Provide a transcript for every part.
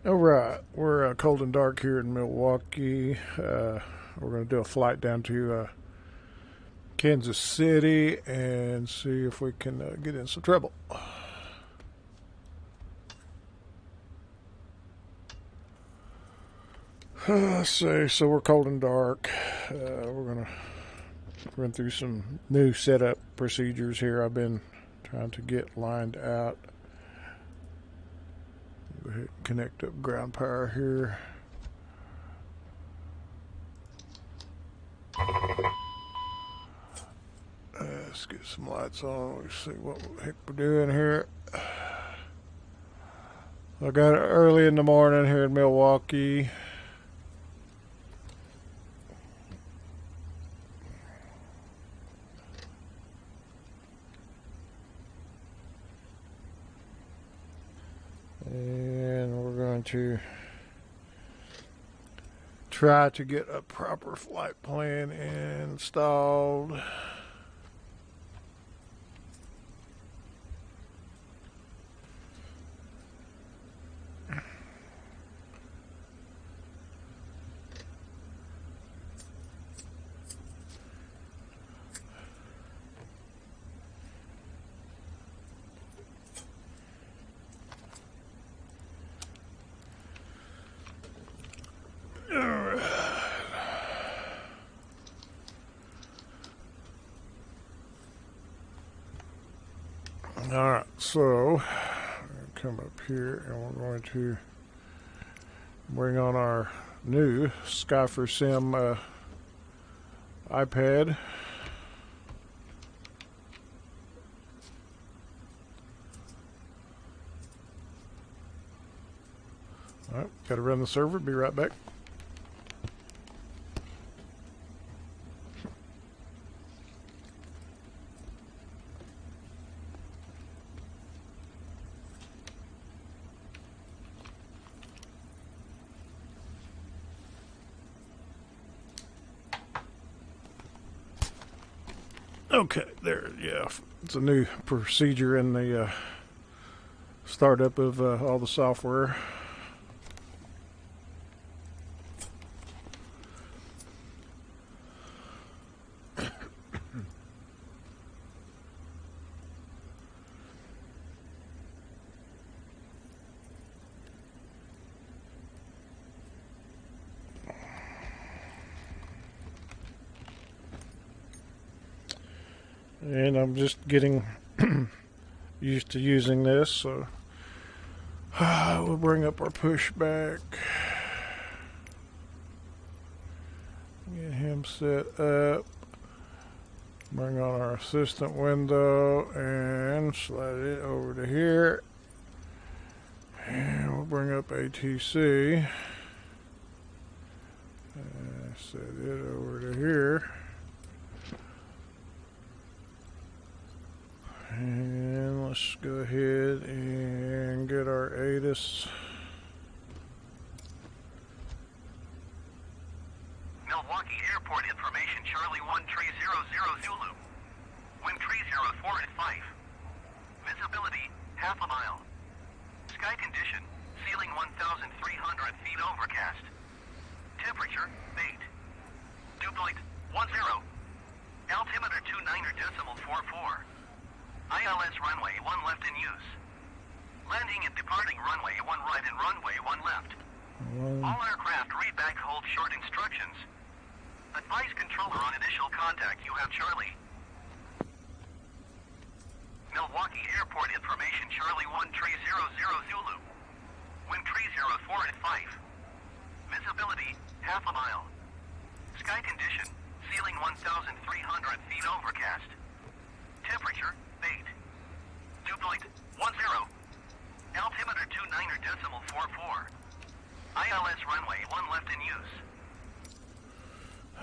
All right, we're cold and dark here in Milwaukee. We're going to do a flight down to Kansas City and see if we can get in some trouble. Let's see. So we're cold and dark. We're going to run through some new setup procedures here. I've been trying to get lined out. Go ahead and connect up ground power here. Let's get some lights on. Let's see what the heck we're doing here. I got it early in the morning here in Milwaukee. And we're going to try to get a proper flight plan installed. Alright, so come up here and we're going to bring on our new Sky4sim iPad. Alright, got to run the server, be right back. Okay, there, yeah. It's a new procedure in the startup of all the software. And I'm just getting used to using this, so we'll bring up our pushback, get him set up, bring on our assistant window and slide it over to here, and we'll bring up ATC, set it over to here. And let's go ahead and get our ATC. Milwaukee Airport information, Charlie 1300 Zulu. Wind 304 at 5. Visibility, half a mile. Sky condition, ceiling 1,300 feet overcast. Temperature, 8. Dew point, 10. Altimeter 29.44. ILS runway 1 left in use. Landing and departing runway 1 right and runway 1 left. All aircraft read back hold short instructions. Advise controller on initial contact. You have Charlie. Milwaukee Airport information, Charlie 1300 Zulu. Wind 304 at 5. Visibility, half a mile. Sky condition, ceiling 1,300 feet overcast. Temperature, 8. Dew point, 10. Altimeter 29.44. ILS runway 1 left in use.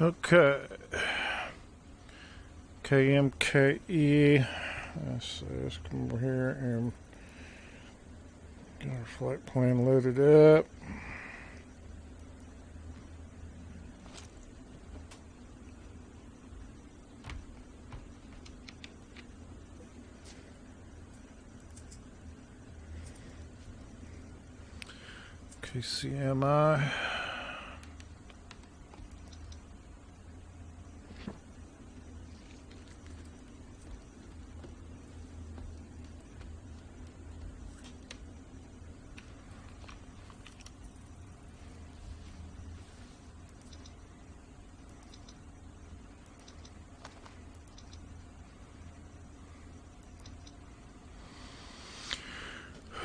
Okay. KMKE. Let's come over here and get our flight plan loaded up. KCMI.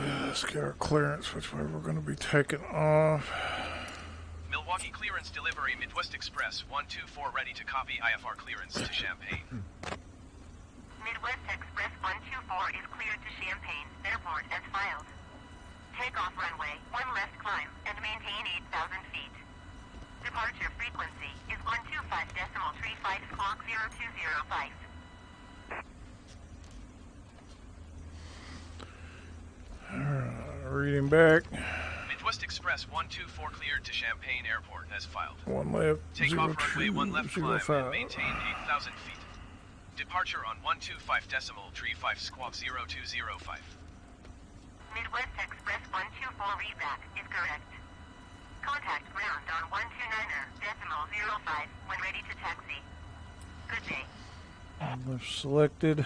Let's get our clearance, which way we're going to be taking off. Milwaukee clearance delivery, Midwest Express 124 ready to copy IFR clearance to Champaign. Midwest Express 124 is cleared to Champaign Airport as filed. Takeoff runway 1 left climb and maintain 8,000 feet. Departure frequency is 125.35 squawk 0205. Reading back. Midwest Express 124 cleared to Champaign Airport as filed. 1 left. Takeoff runway 1 left climb 05. and maintain 8,000 feet. Departure on 125.35 squawk 0205. Midwest Express 124 readback is correct. Contact ground on 129.05 when ready to taxi. Good day. Left selected.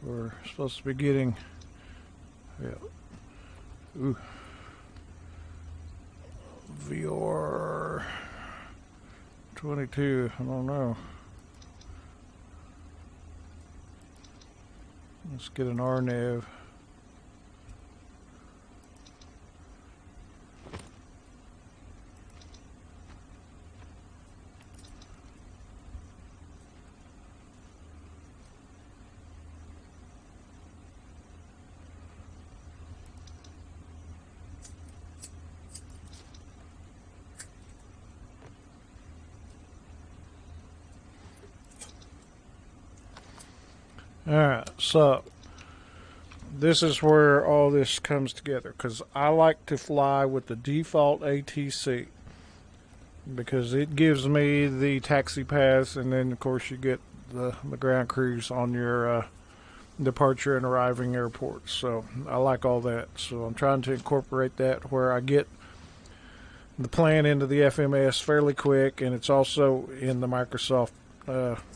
We're supposed to be getting, VR 22. I don't know. Let's get an RNAV. Alright, so this is where all this comes together, because I like to fly with the default ATC because it gives me the taxi pass, and then of course you get the ground cruise on your departure and arriving airports. So I like all that, so I'm trying to incorporate that where I get the plan into the FMS fairly quick, and it's also in the Microsoft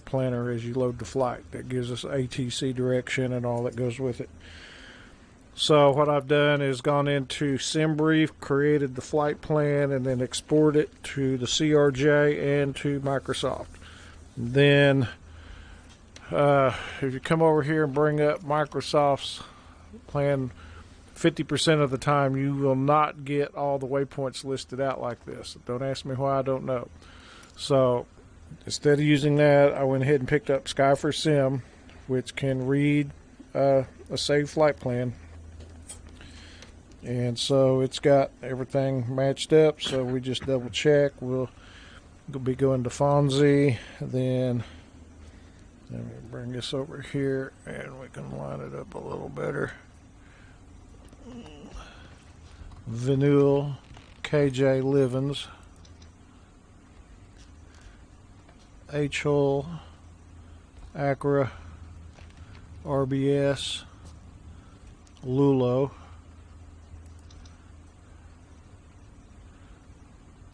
planner as you load the flight. That gives us ATC direction and all that goes with it. So what I've done is gone into SimBrief, created the flight plan, and then export it to the CRJ and to Microsoft. Then if you come over here and bring up Microsoft's plan, 50% of the time you will not get all the waypoints listed out like this. Don't ask me why, I don't know. So instead of using that, I went ahead and picked up Sky4sim, which can read a saved flight plan. And so it's got everything matched up, so we just double check. We'll be going to Fonzie, then let me bring this over here and we can line it up a little better. Vanul, KJ Livens, H-Hull, Acra, RBS, Lulo,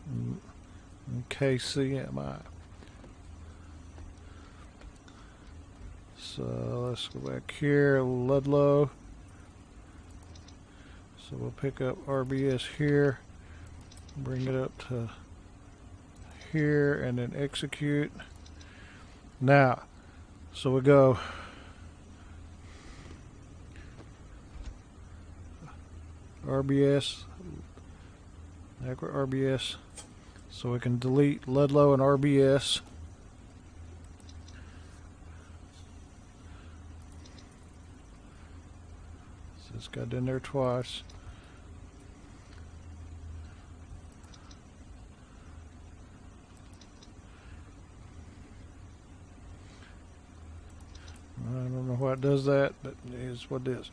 and KCMI. So let's go back here, Ludlow. So we'll pick up RBS here, bring it up to here, and then execute. Now, so we go RBS, Acra RBS, so we can delete Ludlow and RBS. So it's got in there twice. I don't know why it it does that, but it is what it is.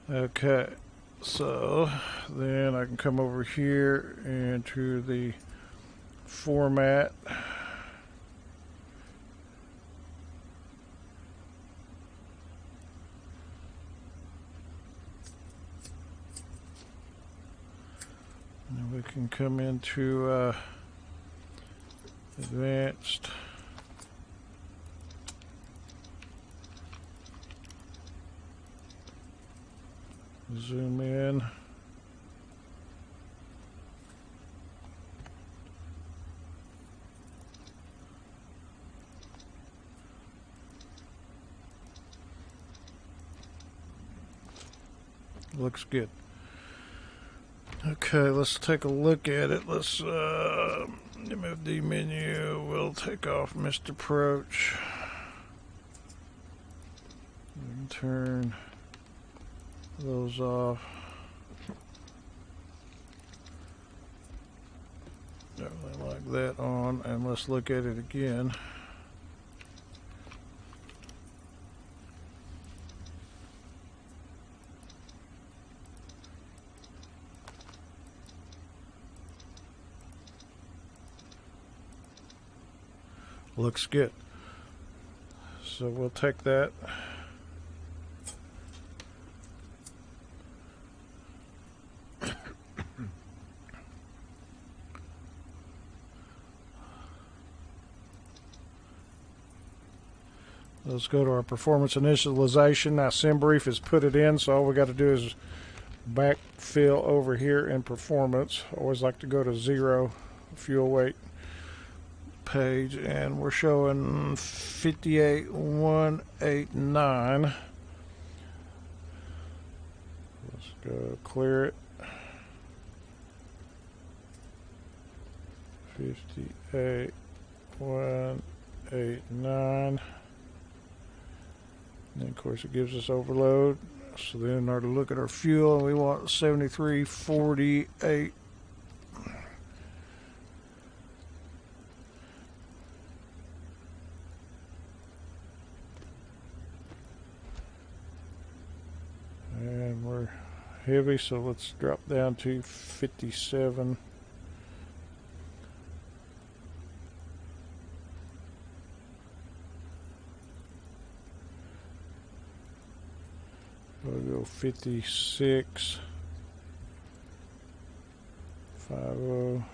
Okay, so then I can come over here into the format. And we can come into advanced. Zoom in. Looks good. Okay, let's take a look at it. Let's move the menu. We'll take off missed approach. And turn those off. Definitely like that on, and let's look at it again. Looks good. So we'll take that. Let's go to our performance initialization. Now SimBrief has put it in, so all we got to do is backfill over here in performance. I always like to go to 0 fuel weight page, and we're showing 58,189. Let's go clear it. 58,189. And of course it gives us overload. So then in order to look at our fuel, we want 7348. And we're heavy, so let's drop down to 57. We'll go 56, 50.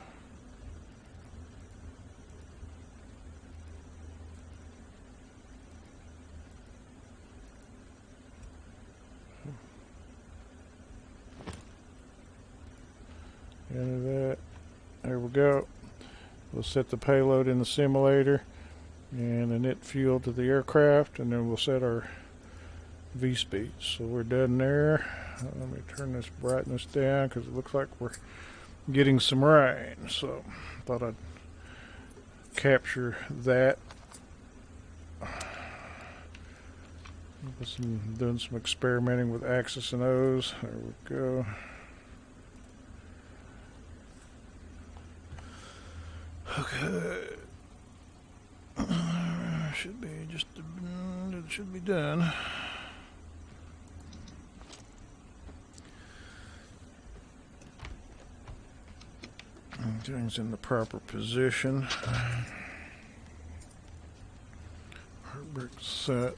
Into that. There we go. We'll set the payload in the simulator and init fuel to the aircraft, and then we'll set our V speed. So we're done there. Let me turn this brightness down because it looks like we're getting some rain. So thought I'd capture that. Doing some experimenting with axis and O's. There we go. Okay. Should be just it should be done. Everything's in the proper position. Brick set.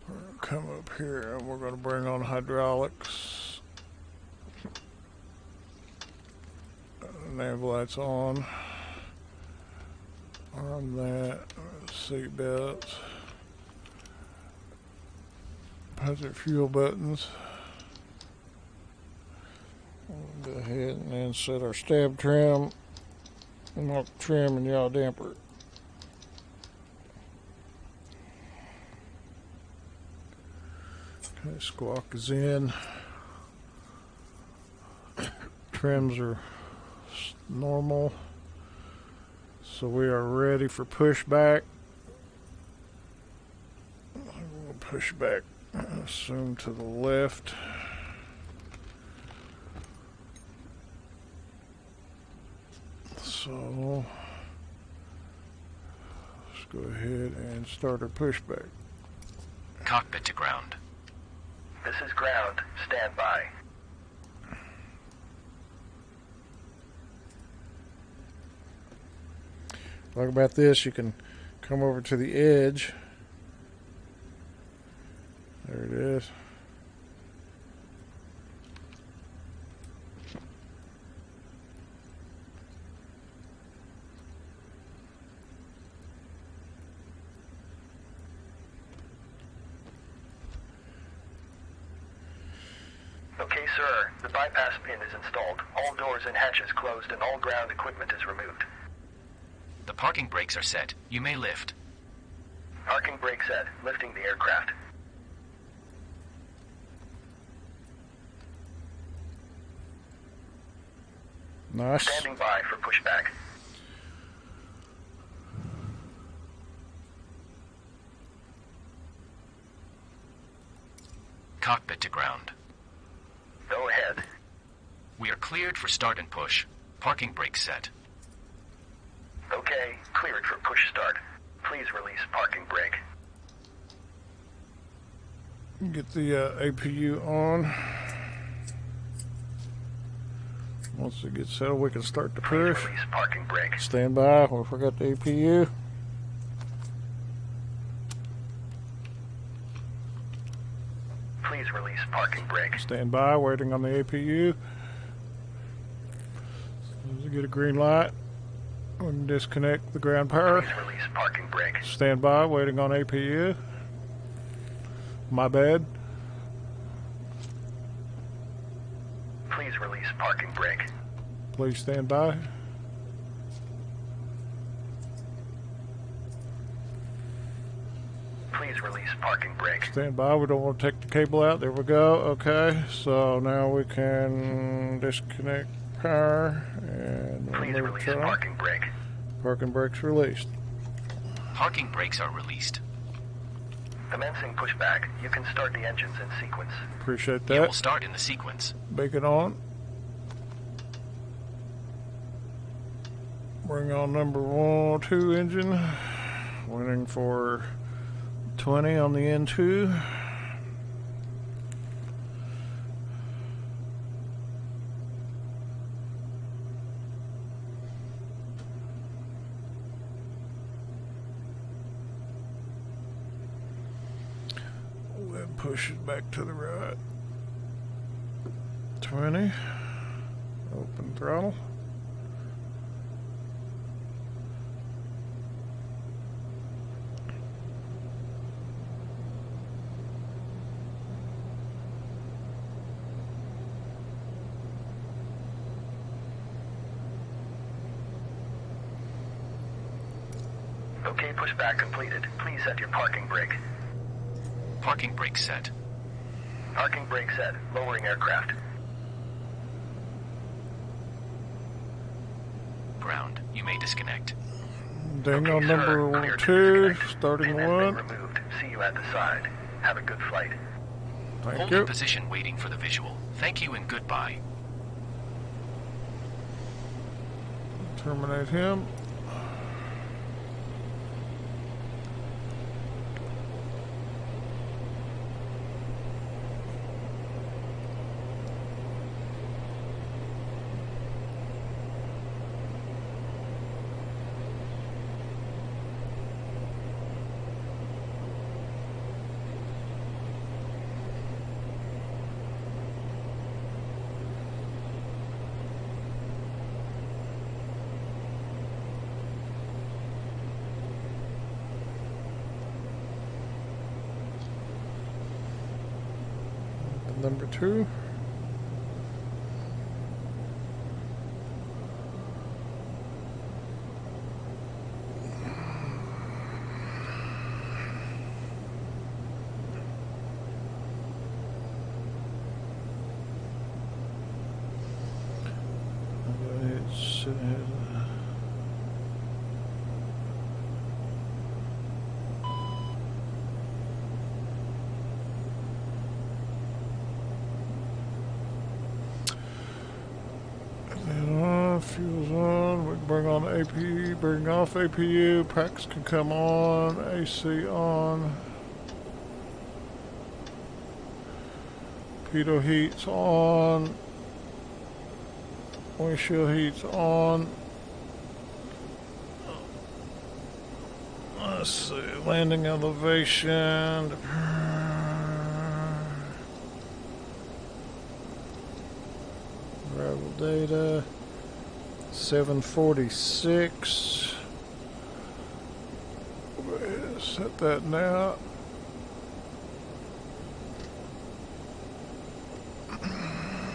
We're going to come up here and we're going to bring on hydraulics. Nav lights on. Arm that. Seat belts. Hazard fuel buttons. We'll go ahead and then set our stab trim and mark the trim and yaw damper. Okay, squawk is in. Trims are normal. So we are ready for pushback. We'll push back, assume to the left. So let's go ahead and start our pushback. Cockpit to ground. This is ground. Stand by. Talk about this, you can come over to the edge. There it is. Okay, sir. The bypass pin is installed. All doors and hatches closed and all ground equipment is removed. The parking brakes are set. You may lift. Parking brake set. Lifting the aircraft. Nice. Standing by for pushback. Cockpit to ground. Go ahead. We are cleared for start and push. Parking brakes set. Okay, cleared for push start. Please release parking brake. Get the APU on. Once it gets settled, we can start the Please push. release parking brake. Stand by. We forgot the APU. Please release parking brake. Stand by. Waiting on the APU. As we get a green light, we can disconnect the ground power. Please release parking brake. Stand by. Waiting on APU. My bad. Please release parking brake. Please stand by. Please release parking brake. Stand by. We don't want to take the cable out. There we go. Okay. So now we can disconnect power and Please remove release turn on. parking brake. Parking brakes released. Parking brakes are released. Commencing pushback. You can start the engines in sequence. Appreciate You will that. start in the sequence. Beacon on. Bring on number 102 engine. Waiting for 20 on the N2. Then push it back to the right. 20. Open throttle. Okay, pushback completed. Please set your parking brake. Parking brakes set. Parking brake set. Lowering aircraft. Ground. You may disconnect. Ding Okay, on sir. number Cleared to 2, disconnect. starting Pin has been 1. removed. See you at the side. Have a good flight. Thank Hold you. in position waiting for the visual. Thank you and goodbye. Terminate him. Number 2. Fuel's on. We can bring on the APU bring off APU. Packs can come on. AC on. Pitot heat's on. Windshield heat's on. Let's see. Landing elevation. Arrival data. 746. Set that now.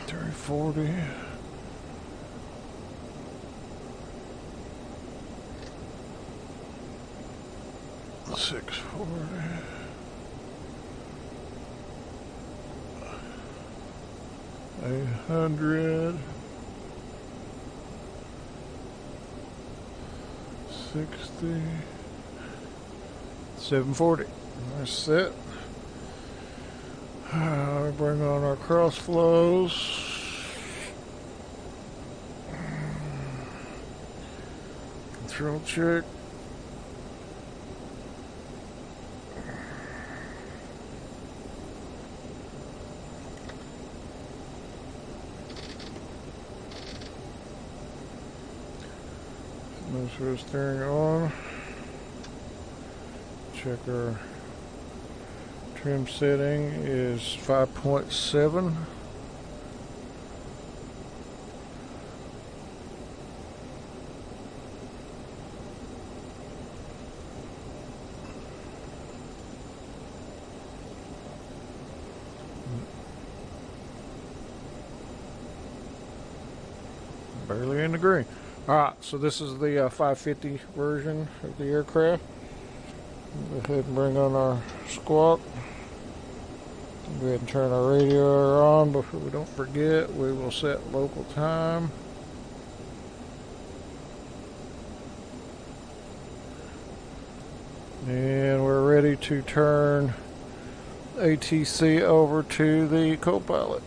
340. 640. 800. 60. 740. That's it. Bring on our cross flows. Control check. Make sure steering on. Check our trim setting is 5.7. Barely in the green. Alright, so this is the 550 version of the aircraft. Go ahead and bring on our squawk. Go ahead and turn our radio on before we don't forget. We will set local time. And we're ready to turn ATC over to the co-pilot.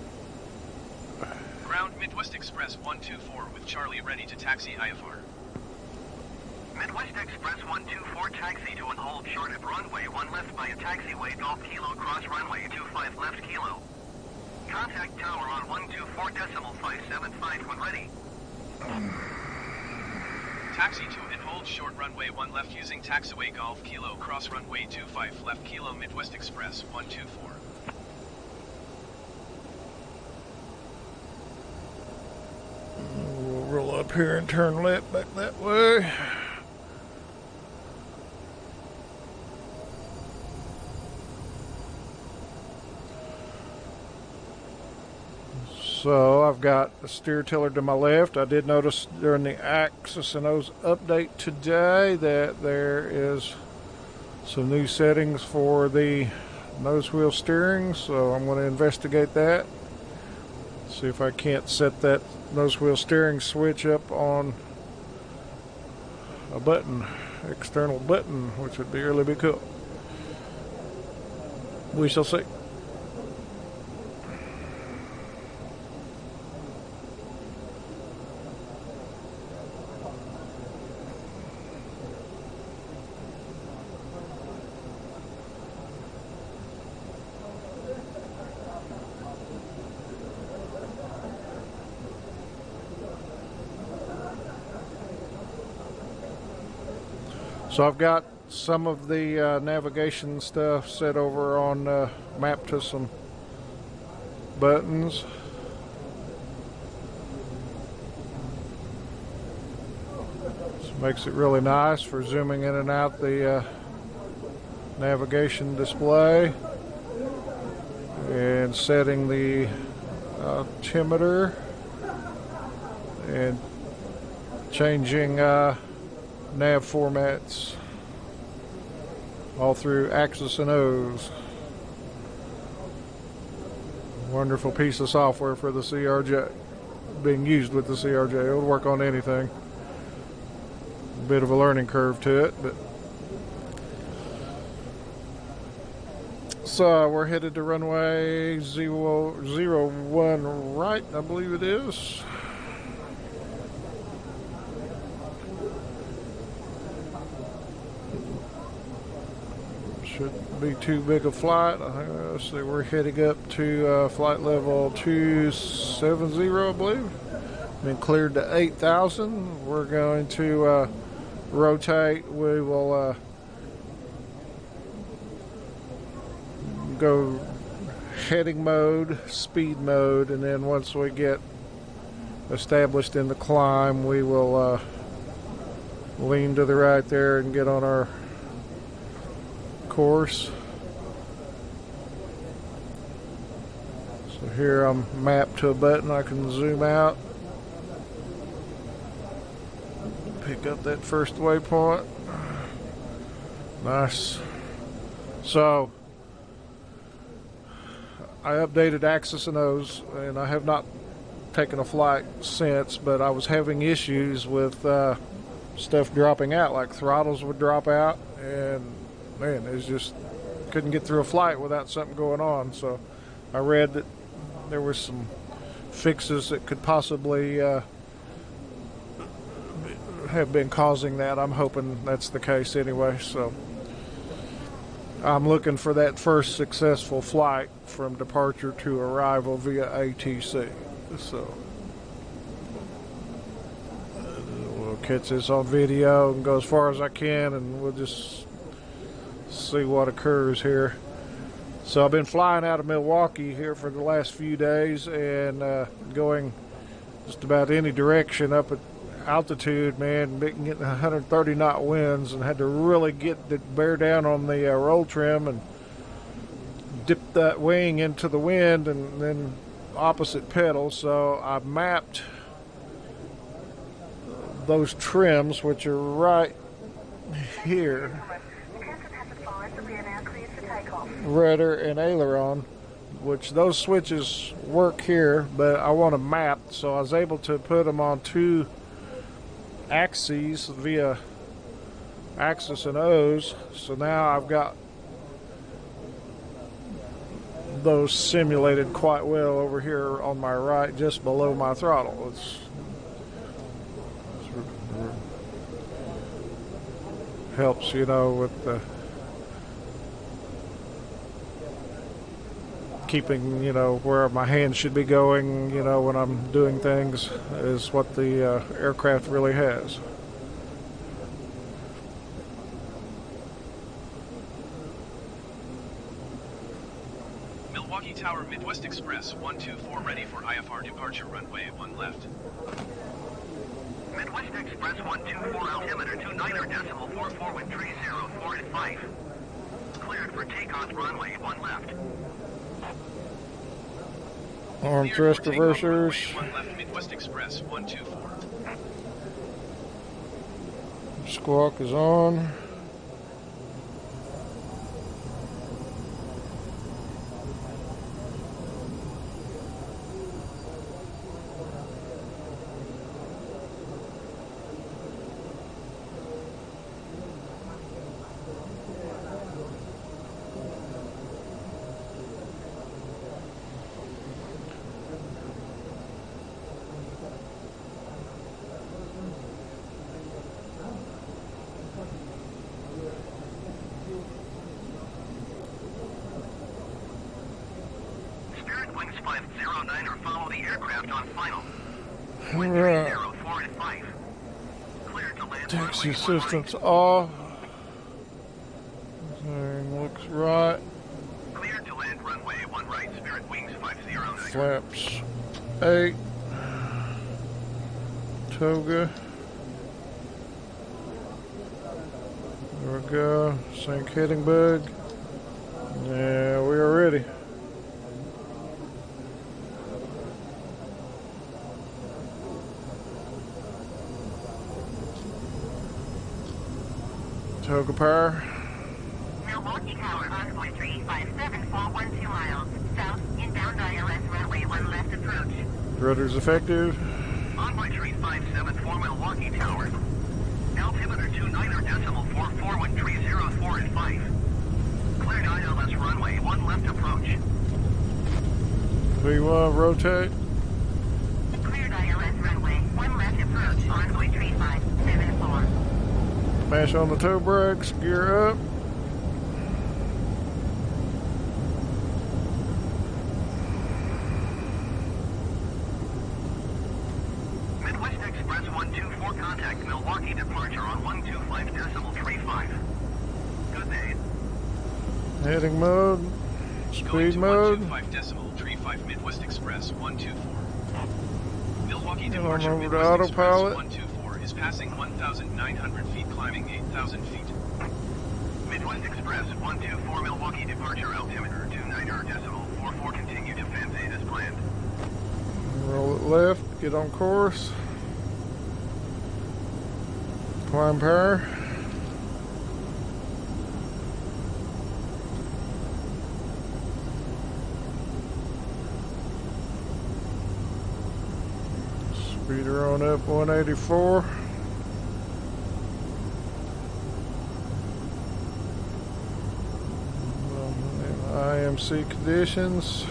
Ground Midwest Express 124 with Charlie ready to taxi IFR. Midwest Express 124 taxi to and hold short at runway 1 left by a taxiway Golf Kilo cross runway 25 left Kilo. Contact tower on 124.575 when ready. Taxi to and hold short runway 1 left using taxiway Golf Kilo cross runway 25 left Kilo Midwest Express 124. We'll roll up here and turn left back that way. So I've got the steer tiller to my left. I did notice during the Axis and O's update today that there is some new settings for the nose wheel steering, so I'm going to investigate that. See if I can't set that nose wheel steering switch up on a button, external button, which would be really cool. We shall see. So I've got some of the navigation stuff set over on mapped to some buttons. This makes it really nice for zooming in and out the navigation display and setting the altimeter and changing nav formats all through Axis and O's. Wonderful piece of software for the CRJ, being used with the CRJ. It'll work on anything. A bit of a learning curve to it, but so we're headed to runway 01 right, I believe it is. Shouldn't be too big a flight. Let's see, we're heading up to flight level 270, I believe. Been cleared to 8,000. We're going to rotate. We will go heading mode, speed mode, and then once we get established in the climb, we will lean to the right there and get on our course. So here I'm mapped to a button. I can zoom out, pick up that first waypoint. Nice. So I updated Axis and O's, and I have not taken a flight since, but I was having issues with stuff dropping out, like throttles would drop out, and man, it was just couldn't get through a flight without something going on. So I read that there was some fixes that could possibly have been causing that. I'm hoping that's the case anyway. So I'm looking for that first successful flight from departure to arrival via ATC. So we'll catch this on video and go as far as I can, and we'll just see what occurs here. So I've been flying out of Milwaukee here for the last few days and going just about any direction up at altitude, man, getting 130 knot winds, and had to really bear down on the roll trim and dip that wing into the wind and then opposite pedal. So I mapped those trims, which are right here, rudder and aileron, which those switches work here, but I want to map, so I was able to put them on two axes via Axis and O's. So now I've got those simulated quite well over here on my right, just below my throttle. It's helps, you know, with the keeping, you know, where my hand should be going, you know, when I'm doing things, is what the aircraft really has. Milwaukee Tower Midwest Express 124 ready for IFR departure, runway 1 left. Midwest Express 124 altimeter 29.44 with 30, 4 and 5. Cleared for takeoff, runway 1 left. Arm thrust reversers. 1 left, Midwest Express 124. Squawk is on. Wings 509 or follow the aircraft on final. All right. 4 and 5. Cleared to land. Taxi assistance off. Everything looks right. Cleared to land runway 1 right, Spirit Wings 509. Flaps 8. Toga. There we go. Sync heading bug. Yeah, we are ready. Toga power. Milwaukee Tower, Envoy 357, 412 miles. South, inbound ILS runway 1 left approach. Rudder's effective. Envoy 357 for Milwaukee Tower. Altimeter 29.44 with 30, 4 and 5. Cleared ILS runway 1 left approach. V1 rotate. Cleared ILS runway 1 left approach. Envoy 3574. Mash on the toe brakes. Gear up. contact Milwaukee departure on 125.35. Good day. Heading mode. Going Speed to mode. 125.35 Midwest Express 124. Milwaukee Get on departure over to Midwest Express autopilot. 124 is passing 1,900 feet, climbing 8,000 feet. Midwest Express 124 Milwaukee departure altimeter 29.44. Continue to Fan 8 as planned. Roll it left. Get on course. Climb power. Speeder on up 184. IMC conditions.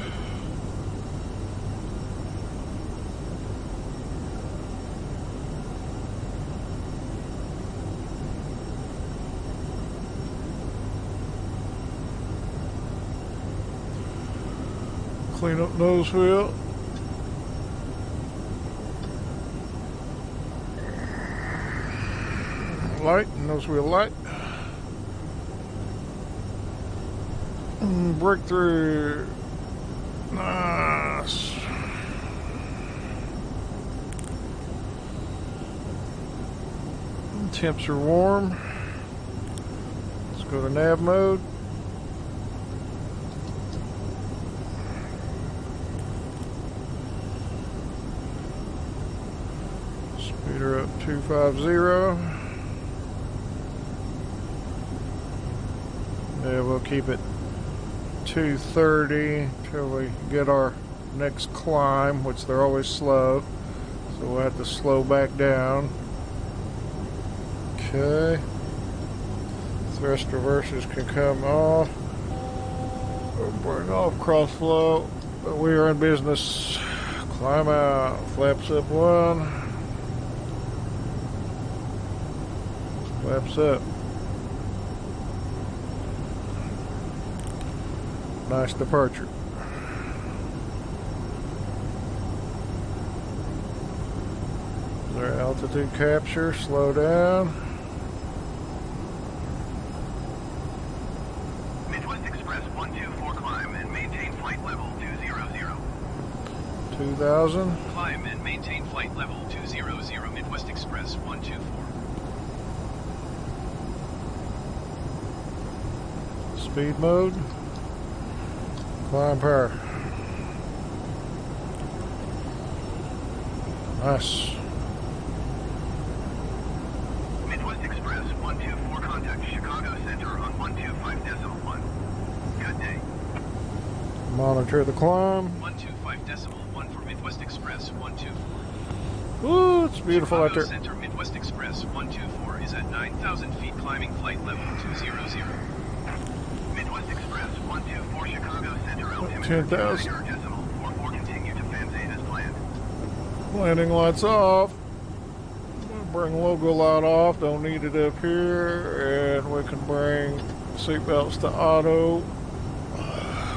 Clean up nose wheel. Light, nose wheel light. Breakthrough. Nice. Temps are warm. Let's go to nav mode. Speeder up 250. Yeah, we'll keep it 230 till we get our next climb, which they're always slow, so we'll have to slow back down. Okay, thrust reversers can come off. We'll bring off cross flow, but we are in business. Climb out, flaps up 1, flaps up. Nice departure. Their altitude capture, slow down. Midwest Express 124 climb and maintain flight level 200. 2000. Climb and maintain flight level 200 Midwest Express 124. Speed mode. Climb power. Nice. Midwest Express 124 contact Chicago Center on 125.1. Good day. Monitor the climb. 125.1 for Midwest Express 124. Ooh, it's beautiful out Chicago there. Center Midwest Express 124 is at 9,000 feet, climbing flight level 200. Midwest Express 124 Chicago Center altimeter 10,000. 29.44. Continue to Fan 8 as planned. Landing lights off. Bring logo light off. Don't need it up here. And we can bring seatbelts to auto.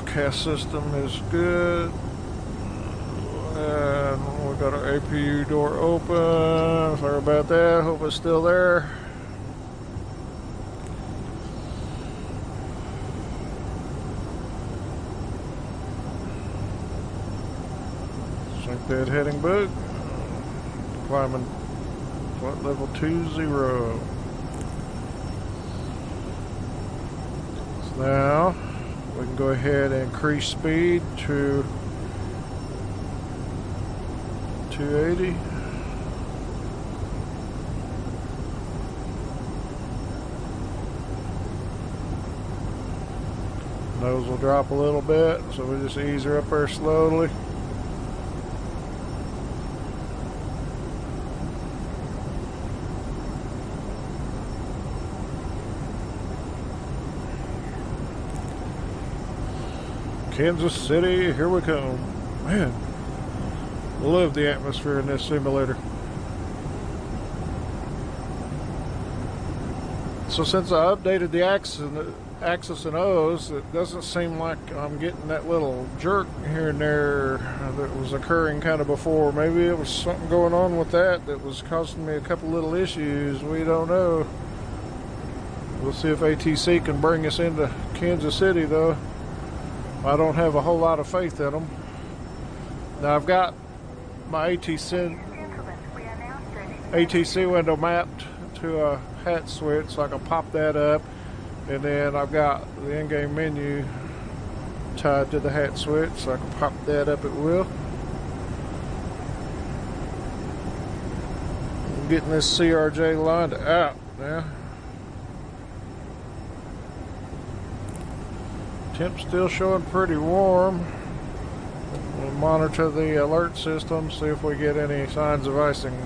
Cast system is good. And we got our APU door open. Sorry about that. Hope it's still there. Sync that heading book. Climbing flight level 20. So now we can go ahead and increase speed to 280. Nose will drop a little bit, so we just ease her up there slowly. Kansas City, here we come. Man, I love the atmosphere in this simulator. So since I updated the axis Axis and O's, it doesn't seem like I'm getting that little jerk here and there that was occurring kind of before. Maybe it was something going on with that was causing me a couple little issues. We don't know. We'll see if ATC can bring us into Kansas City, though. I don't have a whole lot of faith in them. Now, I've got my ATC window mapped to a hat switch, so I can pop that up. And then I've got the in-game menu tied to the hat switch, so I can pop that up at will. I'm getting this CRJ lined out now. Temp's still showing pretty warm. We'll monitor the alert system, see if we get any signs of icing.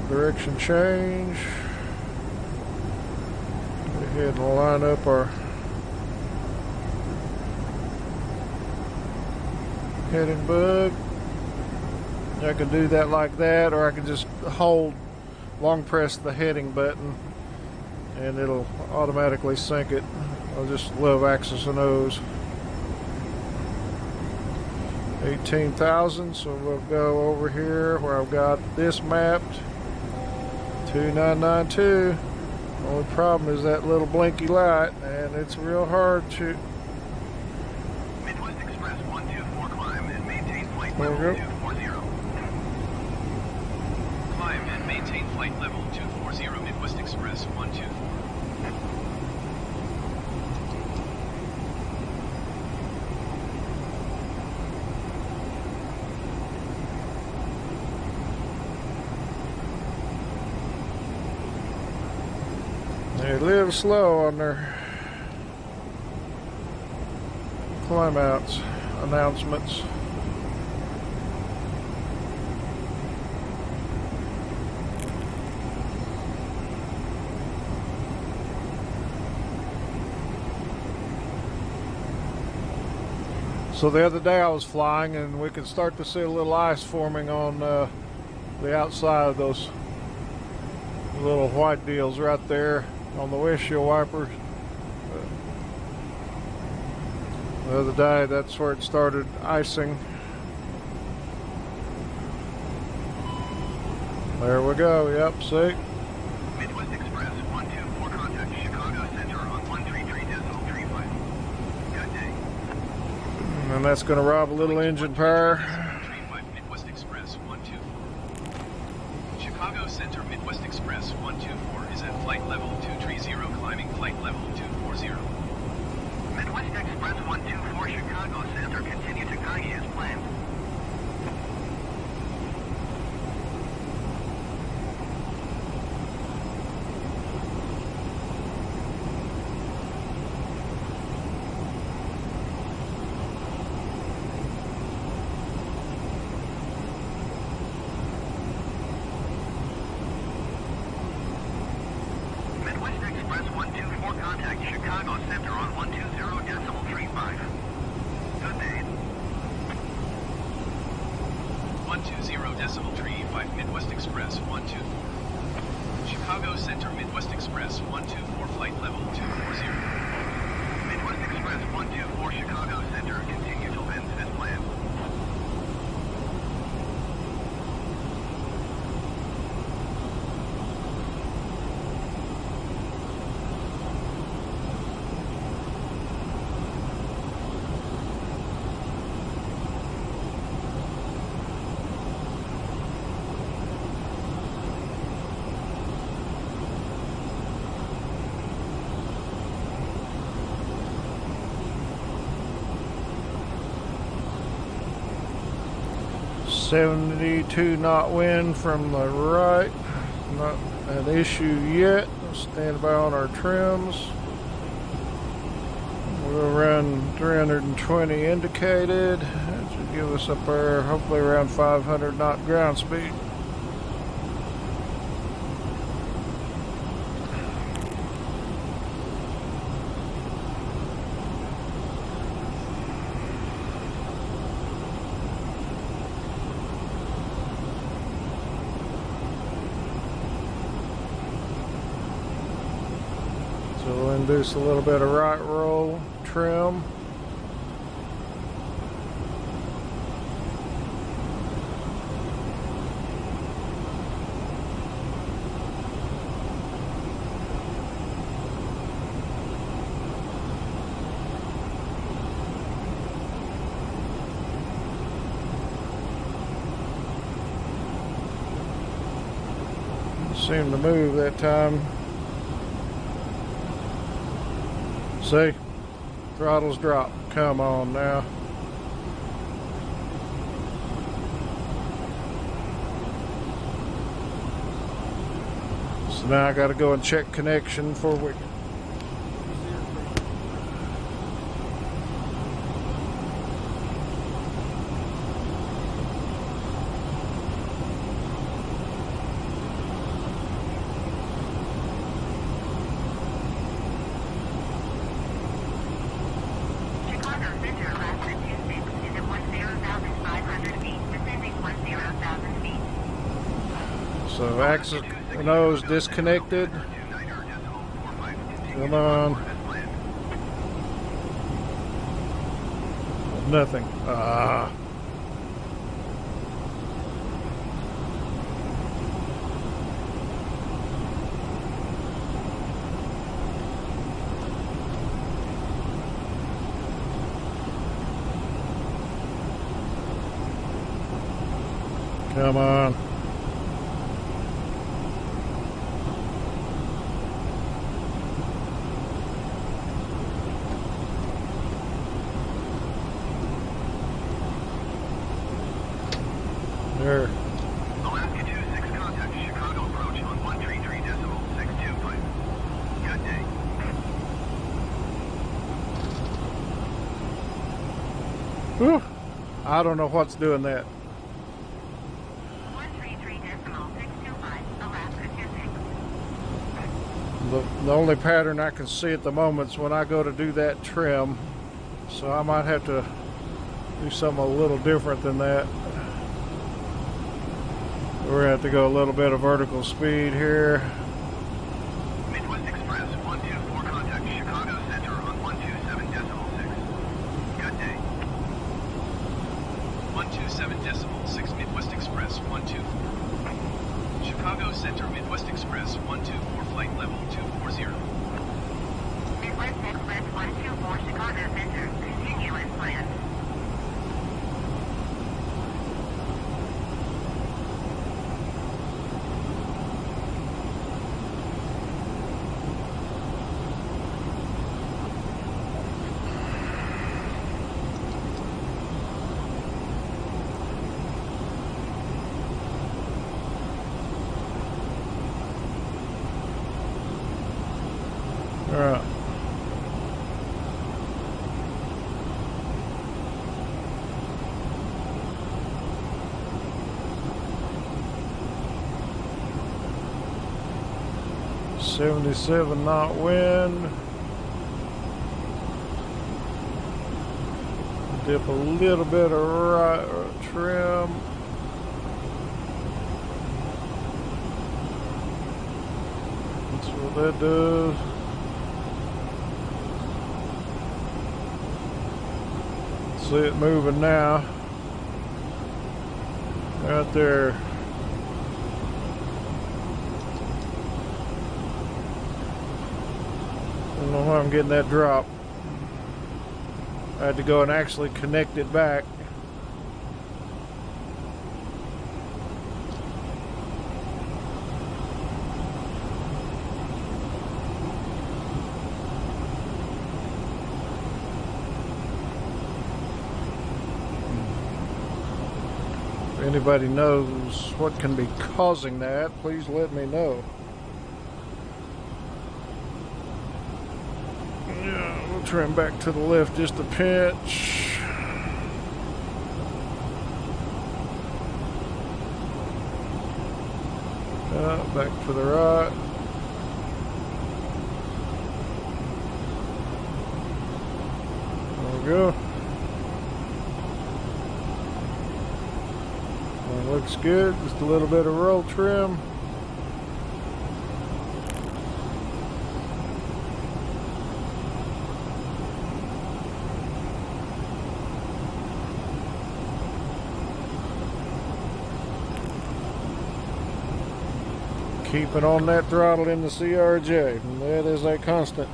Direction change. Go ahead and line up our heading bug. I can do that like that, or I can just long press the heading button and it'll automatically sync it. I just love Axis and O's. 18,000, so we'll go over here where I've got this mapped. 2992. Only problem is that little blinky light, and it's real hard to. Midwest Express 124 climb and maintain flight level There we go. 240. Climb and maintain flight level 240 Midwest Express 124. They live slow on their climb outs announcements. So the other day I was flying and we could start to see a little ice forming on the outside of those little white deals right there on the windshield wipers. The other day, that's where it started icing. There we go. Yep, see? Midwest Express 124 contact Chicago Center on 133.35. Good day. And that's going to rob a little engine power. 35 Midwest Express 124. Chicago Center Midwest Express 124 is at flight level 230, climbing flight level 240. Midwest Express 124 Chicago Center, continue to Kaye as planned. Midwest Express 124 contact Chicago Center on 120.35. Good day. 120.35 Midwest Express 124. Chicago Center Midwest Express 124 flight level 240. Midwest Express 124 Chicago Center, continue to bend as planned. .72 knot wind from the right. Not an issue yet. Stand by on our trims. We'll run 320 indicated. That should give us up there hopefully around 500 knot ground speed. we'll induce a little bit of right roll trim. Seemed to move that time. See? Throttle's dropped. Come on now. So now I got to go and check connection for we. So axle nose disconnected. Come on. Nothing. Come on. There. Alaska 26 contact Chicago approach on 133.625. Good day. Whew. I don't know what's doing that. 133.625, Alaska 26. The only pattern I can see at the moment is when I go to do that trim. So I might have to do something a little different than that. We're going to have to go a little bit of vertical speed here. Midwest Express 124 contact Chicago Center on 127.6. Good day. 127.6 Midwest Express 124. Chicago Center Midwest Express 124 flight level 240. Midwest Express 124 Chicago Center. Continue as planned. All right. .77 knot wind. Dip a little bit of right trim. That's what that does. See it moving now. Right there. I don't know why I'm getting that drop. I had to go and actually connect it back. If anybody knows what can be causing that, please let me know. Yeah, we'll trim back to the left just a pinch. Back to the right. There we go. That looks good. Just a little bit of roll trim. Keeping on that throttle in the CRJ, and that is a constant.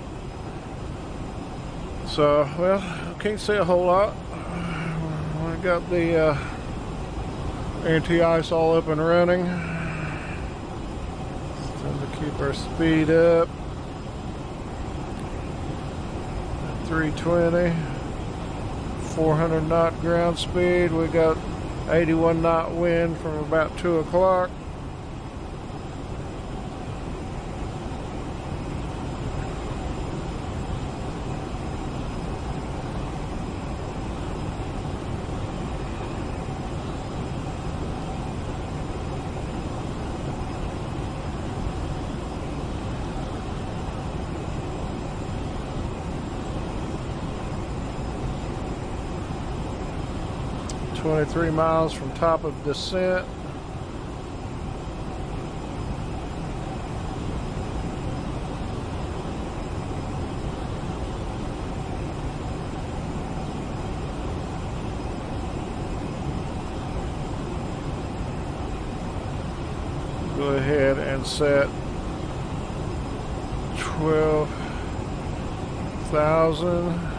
So, well, I can't say a whole lot. I got the anti-ice all up and running. It's time to keep our speed up. 320, 400 knot ground speed. We got 81 knot wind from about 2 o'clock. .23 miles from top of descent. Go ahead and set 12,000.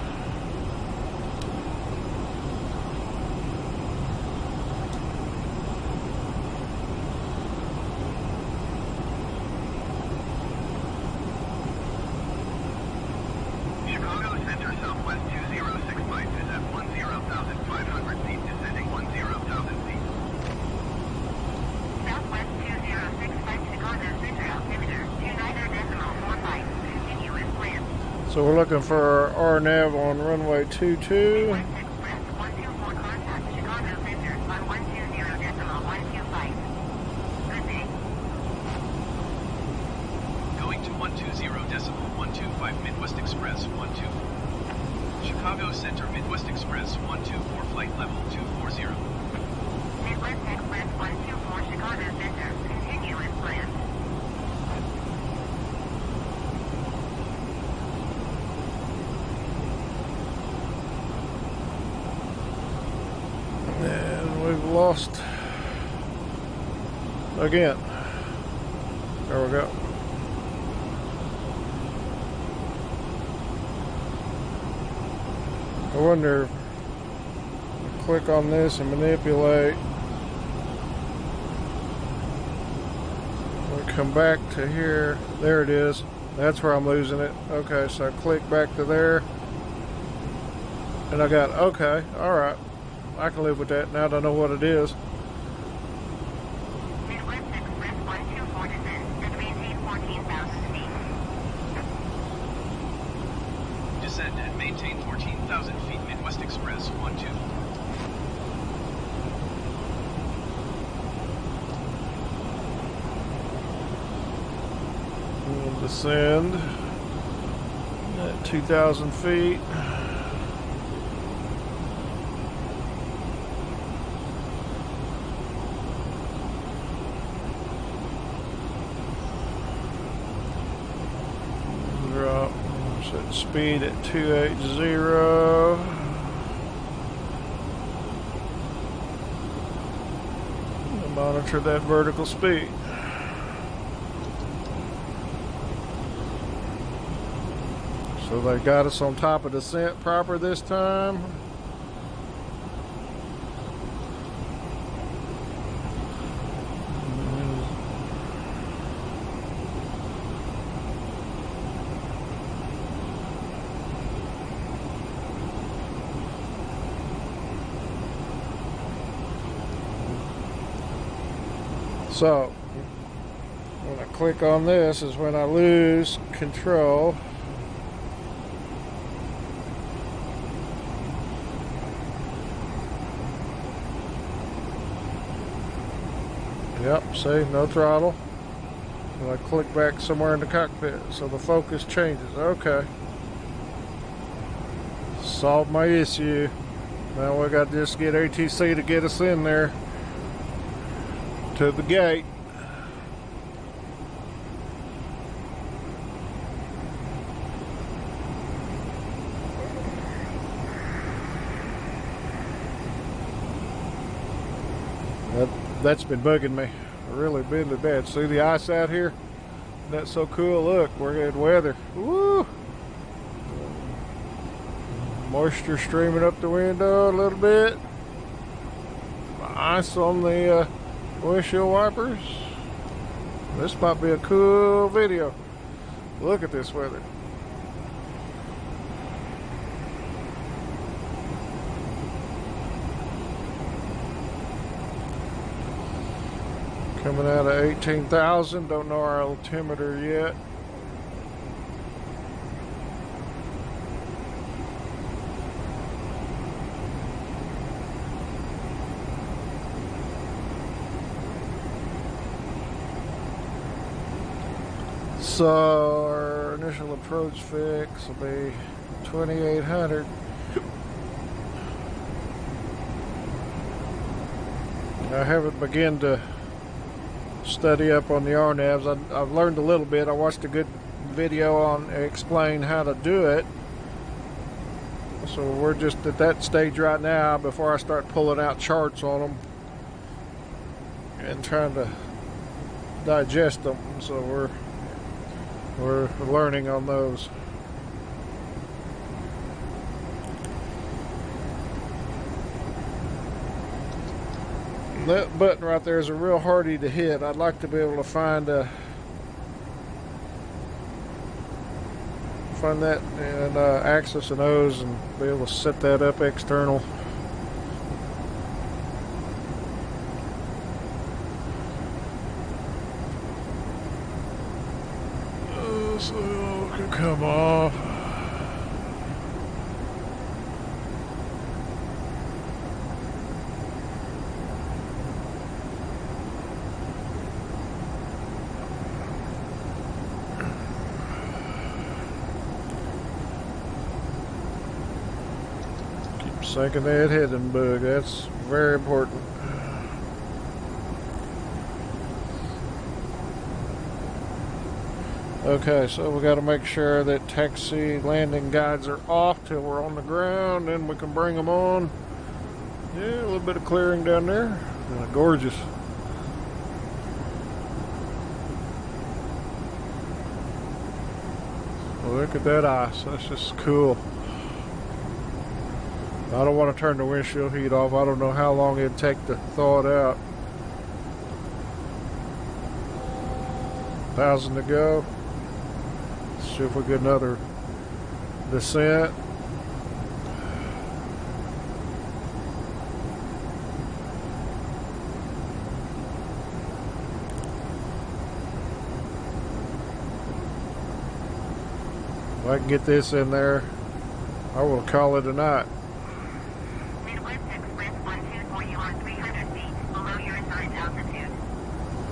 So we're looking for our RNAV on runway 22. Going to 120.125 Midwest Express 124. Chicago Center Midwest Express 124 flight level 240. Midwest Express 124 Chicago Center. Continue as planned. And we've lost again. There we go. I wonder if I click on this and manipulate. We come back to here. There it is. That's where I'm losing it. Okay, so I click back to there. And I got, okay, alright. I can live with that now that I know what it is. Midwest Express 124 descent and maintain 14,000 feet. Descend and maintain 14,000 feet Midwest Express 124. We'll descend at 2,000 feet. Drop, set speed at 280. And monitor that vertical speed. So they got us on top of descent proper this time. So when I click on this is when I lose control. Yep, see, no throttle. And I click back somewhere in the cockpit, so the focus changes. Okay. Solved my issue. Now we got to just get ATC to get us in there to the gate. That's been bugging me. really bad. See the ice out here? That's so cool. Look, we're in weather. Woo! Moisture streaming up the window a little bit. Ice on the windshield wipers. This might be a cool video. Look at this weather. Coming out of 18,000. Don't know our altimeter yet. So our initial approach fix will be 2,800. I haven't begun to study up on the RNAVs. I've learned a little bit. I watched a good video on explain how to do it. So we're just at that stage right now before I start pulling out charts on them and trying to digest them. So we're learning on those. That button right there is a real hardy to hit. I'd like to be able to find that and axis and O's and be able to set that up external. So it can come off. Keep sinking that hidden bug. That's very important. Okay, so we got to make sure that taxi landing guides are off till we're on the ground, then we can bring them on. Yeah, a little bit of clearing down there. Gorgeous. Look at that ice. That's just cool. I don't want to turn the windshield heat off. I don't know how long it'd take to thaw it out. 1,000 to go. See if we get another descent. If I can get this in there, I will call it a night. Midwest Express 124, you are 300 feet below your assigned altitude.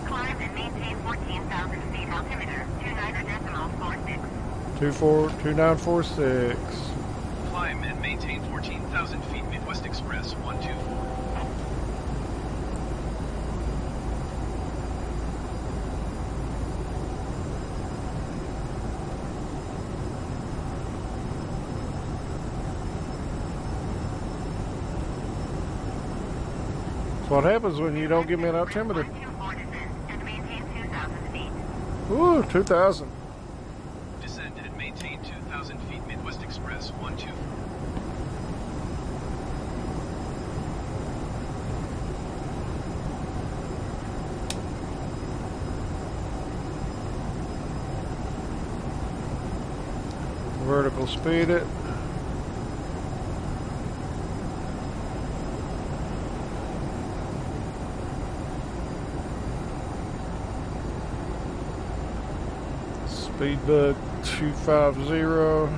Climb and maintain 14,000 feet altimeter, 29.46. 2946. Climb and maintain 14,000 feet Midwest Express 124. What happens when you don't give me an altimeter? 124 descend and maintain 2,000 feet. Ooh, 2,000. Descend and maintain 2,000 feet Midwest Express 124. Vertical speed it. Speed bug 250.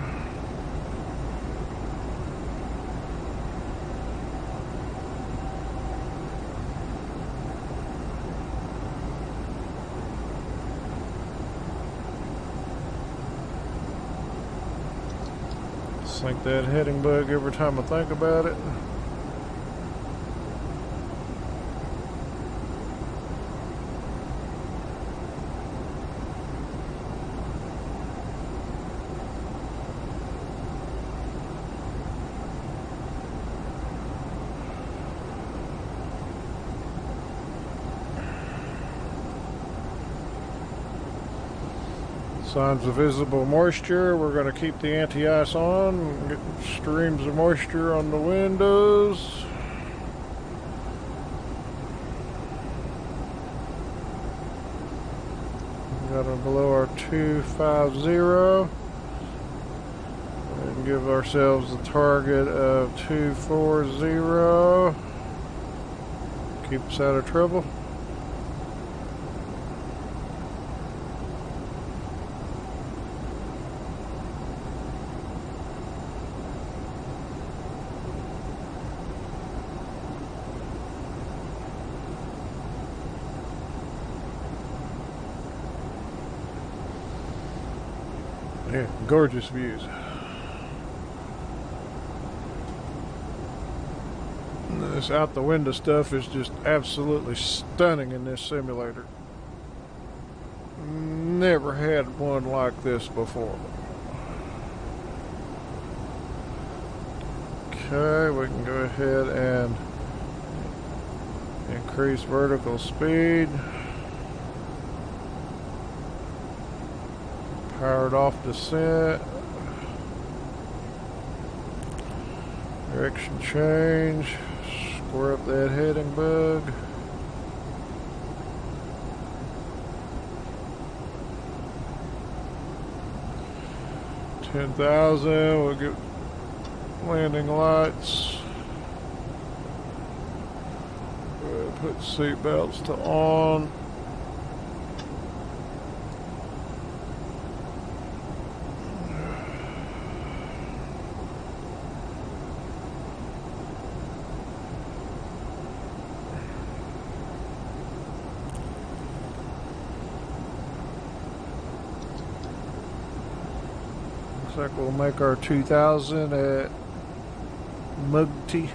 Sink that heading bug every time I think about it. Signs of visible moisture. We're going to keep the anti-ice on. Getting streams of moisture on the windows. Got it below our 250. And give ourselves a target of 240. Keep us out of trouble. Yeah, gorgeous views. This out the window stuff is just absolutely stunning in this simulator. Never had one like this before. Okay, we can go ahead and increase vertical speed. Powered off descent. Direction change. Square up that heading bug. $10,000. We'll get landing lights. Put seat belts to on. Looks like we'll make our 2,000 at Mugti.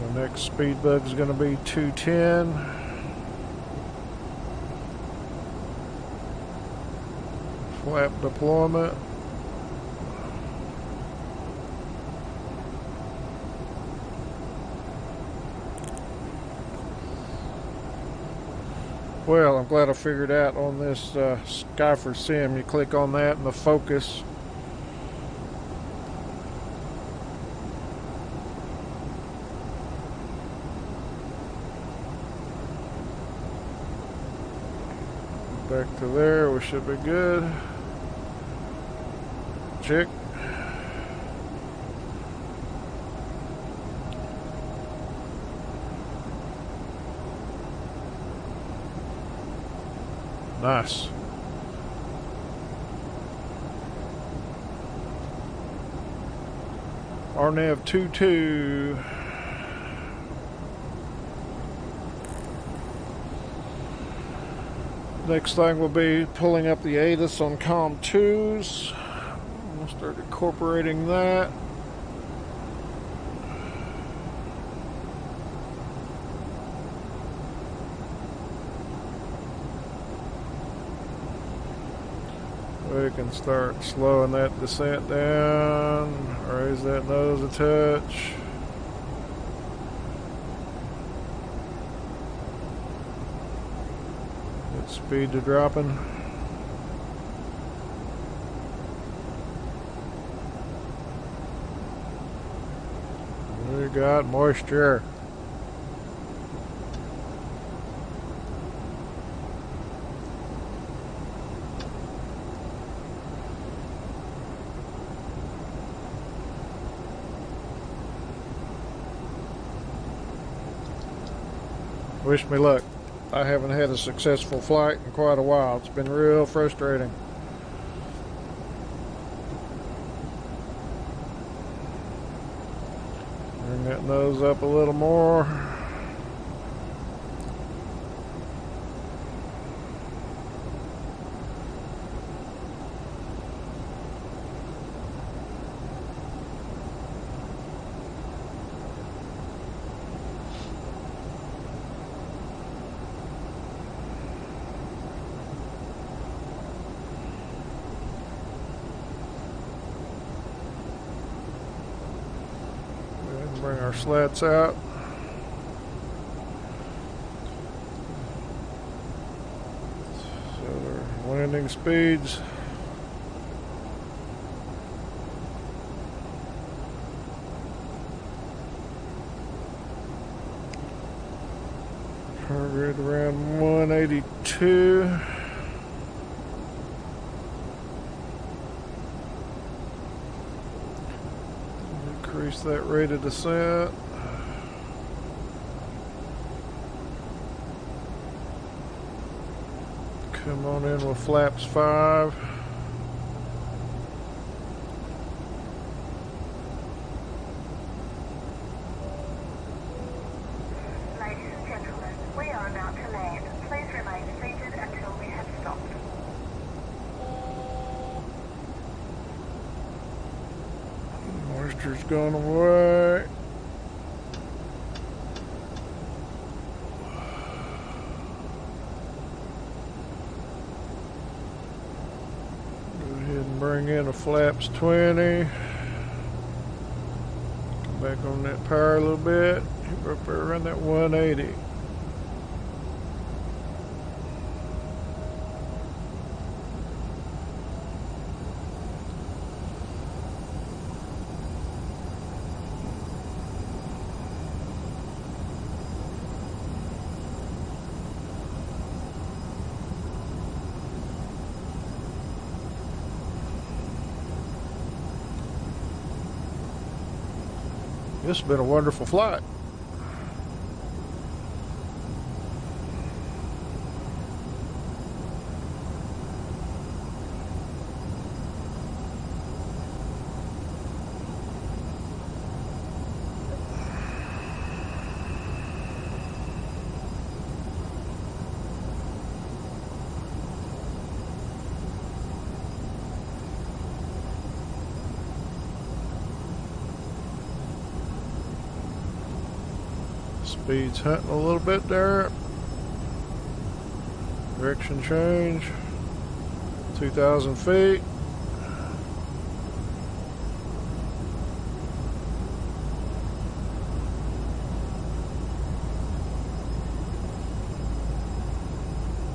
The next speed bug is going to be 210. Flap deployment. Well, I'm glad I figured out on this Sky4sim. You click on that and the focus. Back to there, we should be good. Check. Nice. RNAV 22. Next thing will be pulling up the ATC on COM 2s. We'll start incorporating that. We can start slowing that descent down, raise that nose a touch. Get speed to dropping. We got moisture. Wish me luck. I haven't had a successful flight in quite a while. It's been real frustrating. Bring that nose up a little more. Bring our slats out. So their landing speeds. Target around 182. Increase that rate of descent. Come on in with flaps 5. Ladies and gentlemen, we are about to land. Please remain seated until we have stopped. Moisture's gone away. Go ahead and bring in a flaps 20. Come back on that power a little bit. Keep up there around that 180. This has been a wonderful flight. Speed's hunting a little bit there. Direction change. 2,000 feet.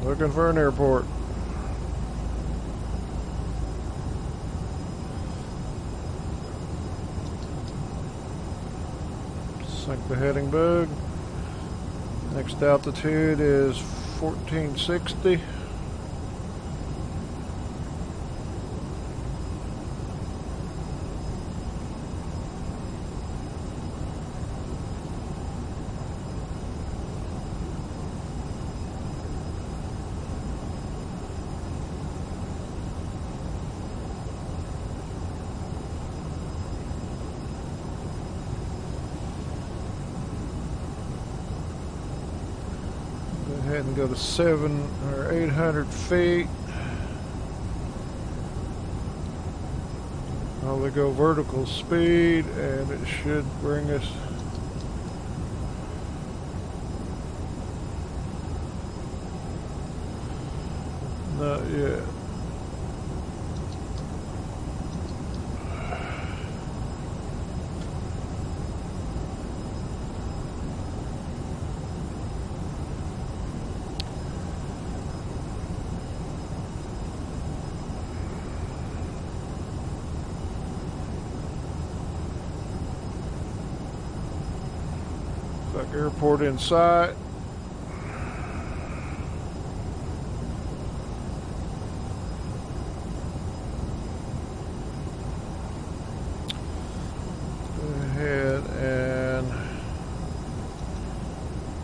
Looking for an airport. Sink the heading bug. Next altitude is 1460. Go ahead and go to 700 or 800 feet. I'll go vertical speed, and it should bring us not yet. Airport in sight. Go ahead and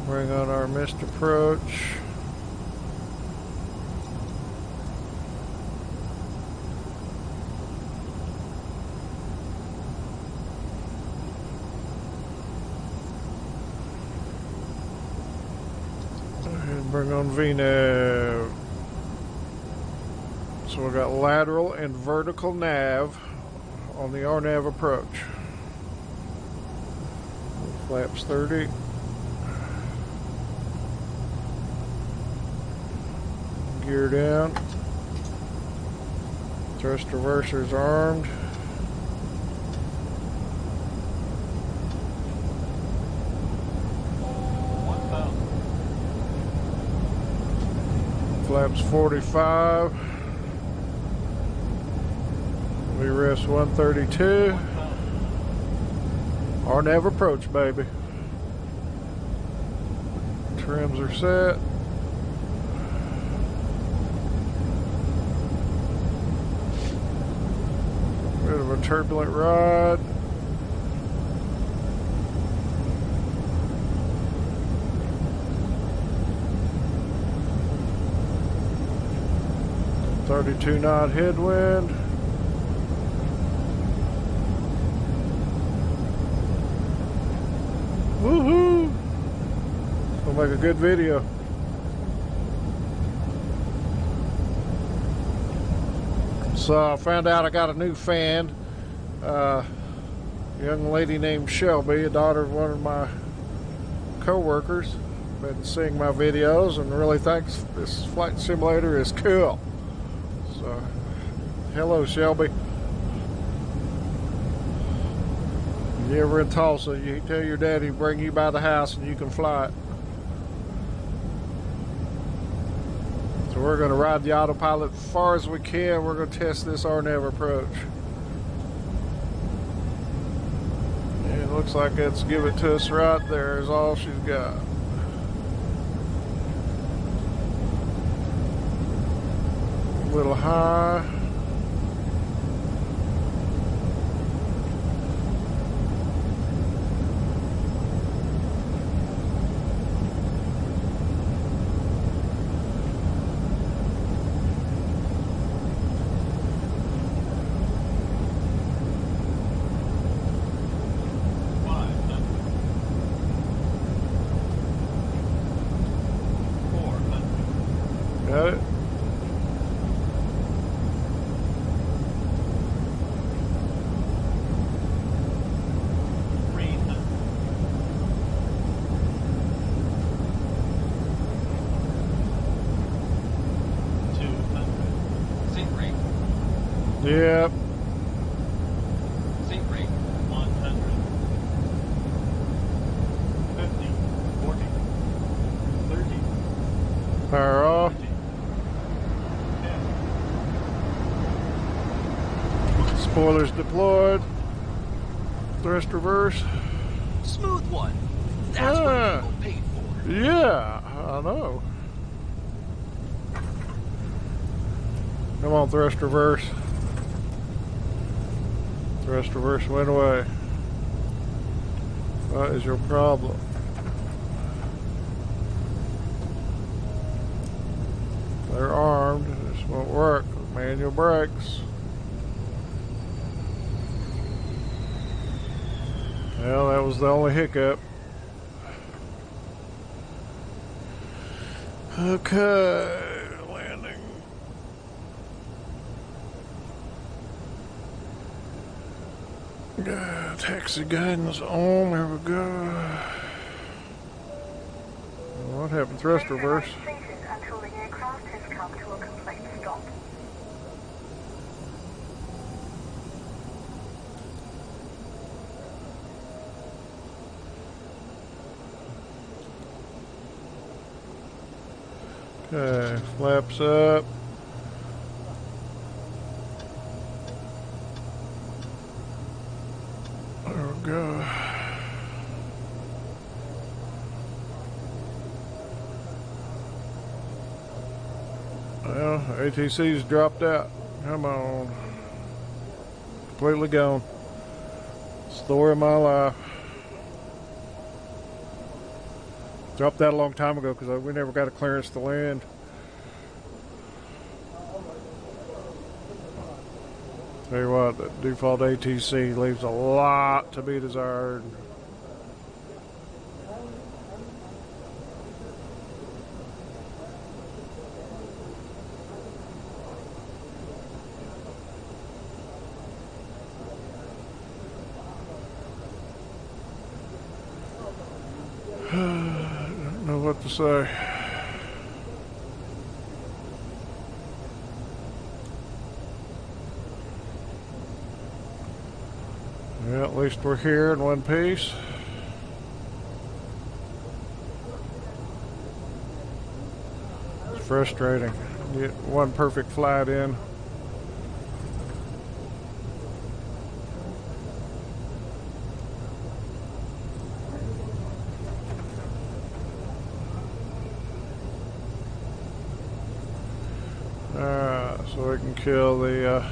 bring on our missed approach. Bring on VNAV. So we got lateral and vertical nav on the RNAV approach. Flaps 30. Gear down. Thrust reversers armed. Flaps 45. VRS 132. RNAV approach, baby. Trims are set. Bit of a turbulent ride. .32 knot headwind. Woohoo! Gonna make a good video. So I found out I got a new fan. A young lady named Shelby, a daughter of one of my co-workers, been seeing my videos and really thinks this flight simulator is cool. So, hello Shelby. If you're ever in Tulsa, you tell your daddy to bring you by the house and you can fly it. So we're going to ride the autopilot as far as we can. We're going to test this RNAV approach. And it looks like it's give it to us right there is all she's got. A little high. Got it? Yep. Sync rate 100. 50, 40, 30. Power off. 10. Spoilers deployed. Thrust reverse. Smooth one. That's what people paid for. Yeah, I know. Come on, thrust reverse. Thrust reverse went away. What is your problem? They're armed. This won't work. Manual brakes. Well, that was the only hiccup. Okay, landing. Taxi guidance on. There we go. What happened? Thrust reverse. Until the aircraft has come to a complete stop. Okay, flaps up. There we go. Well, ATC's dropped out. Come on. Completely gone. Story of my life. Dropped out a long time ago because we never got a clearance to land. Tell you what, the default ATC leaves a lot to be desired. Don't know what to say. Well, at least we're here in one piece. frustrating. Get one perfect flight in. So we can kill the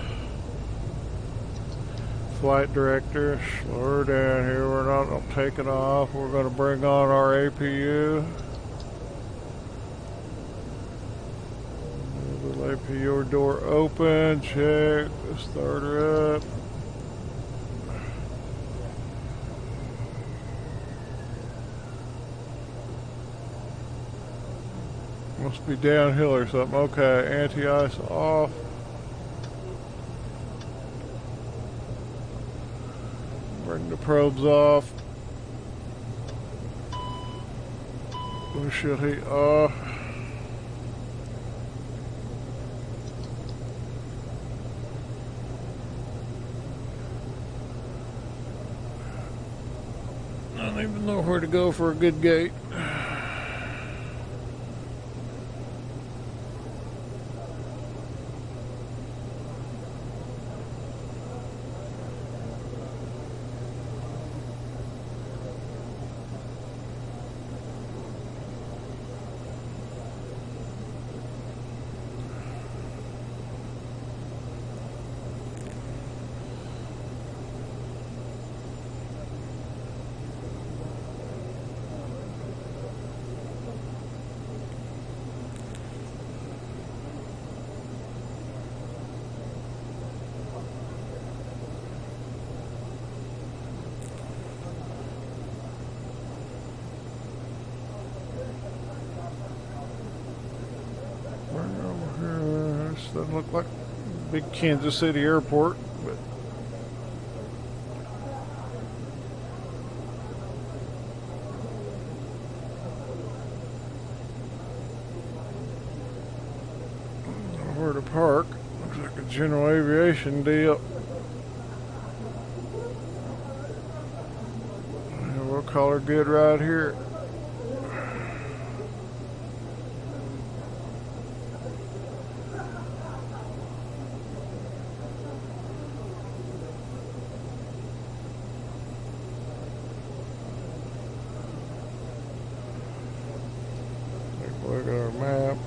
flight director. Slow her down here. We're not going to take it off. We're going to bring on our APU. Little APU door open. Check. Start her up. Must be downhill or something. Okay, anti-ice off. Bring the probes off. Windshield heat off. I don't even know where to go for a good gate. Doesn't look like big Kansas City airport, but where to park. Looks like a general aviation deal. And we'll call her good right here. Look at our map.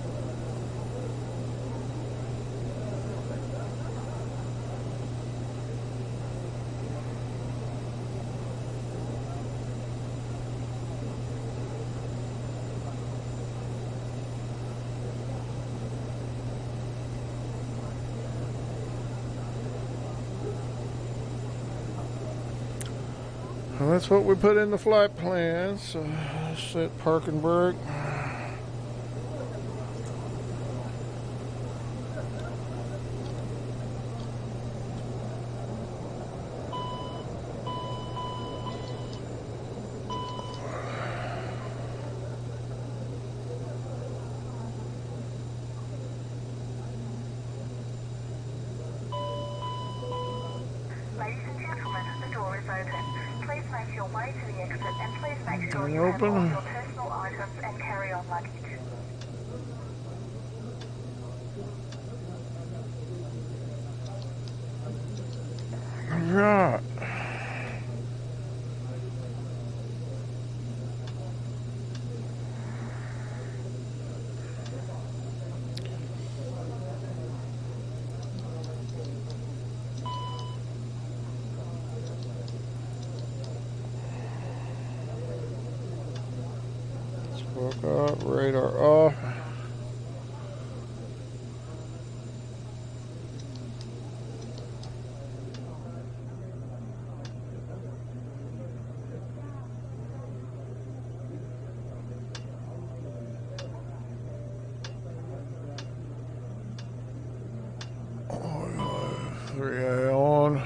Well, that's what we put in the flight plan. So set park and brake. Ladies and gentlemen, the door is open. Please make your way to the exit and please make sure Can you you have all open? your personal items and carry-on luggage. Right. Spoke up, radar off. Three A on.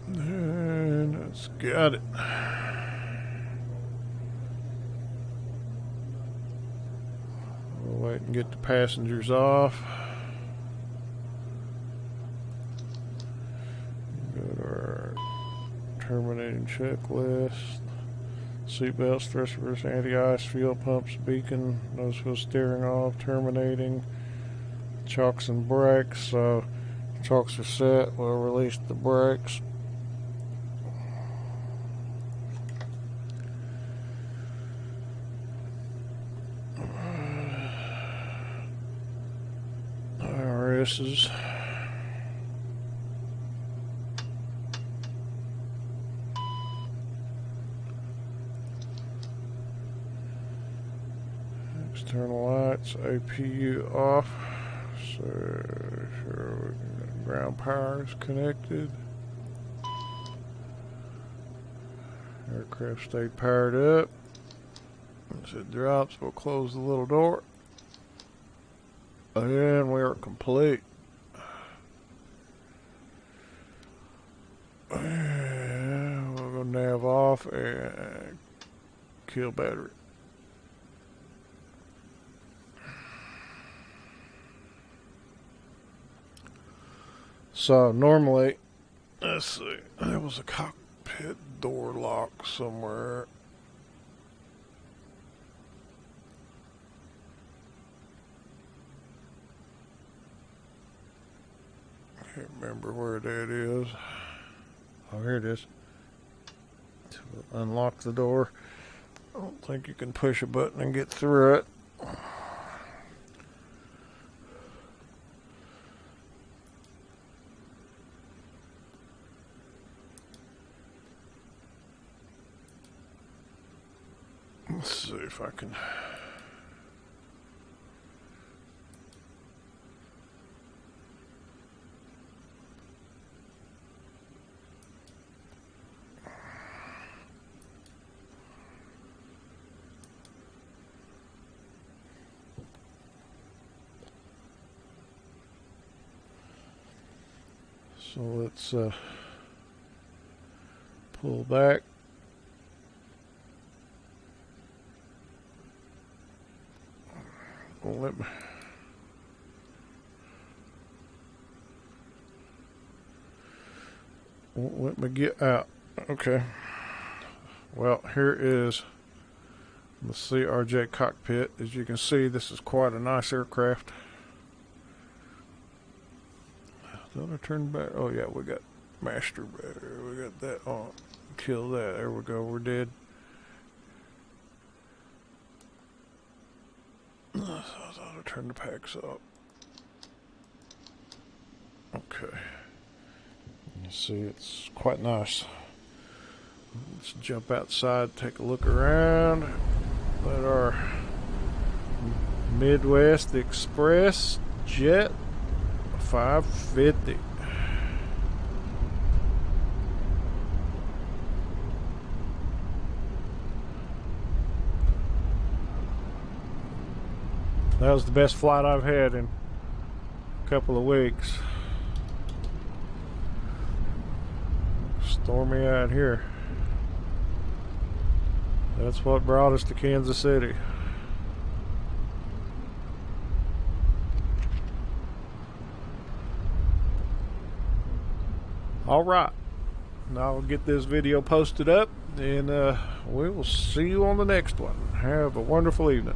And that's got it. We'll wait and get the passengers off. Go to our Terminating checklist. Seatbelts, thrust reverser, anti-ice, fuel pumps, beacon, nose wheel steering off, terminating. Chocks and brakes. So chocks are set. We'll release the brakes. IRS's. External lights, APU off. So sure, ground power is connected. Aircraft stayed powered up. As it drops, we'll close the little door. And we are complete. And we'll go nav off and kill battery. So normally, let's see, there was a cockpit door lock somewhere. Can't remember where that is. Oh, here it is. To unlock the door. I don't think you can push a button and get through it. Let's see if I can. So let's pull back. Won't let me get out. Okay. Well, here is the CRJ cockpit. As you can see, this is quite a nice aircraft. Did I turn back? Oh yeah, we got master battery. We got that on. Kill that. There we go. We're dead. I thought I turned the packs up. Okay. You see, it's quite nice. Let's jump outside, take a look around. Let our Midwest Express jet 550. That was the best flight I've had in a couple of weeks. Stormy out here. That's what brought us to Kansas City. All right, now I'll get this video posted up, and we will see you on the next one. Have a wonderful evening.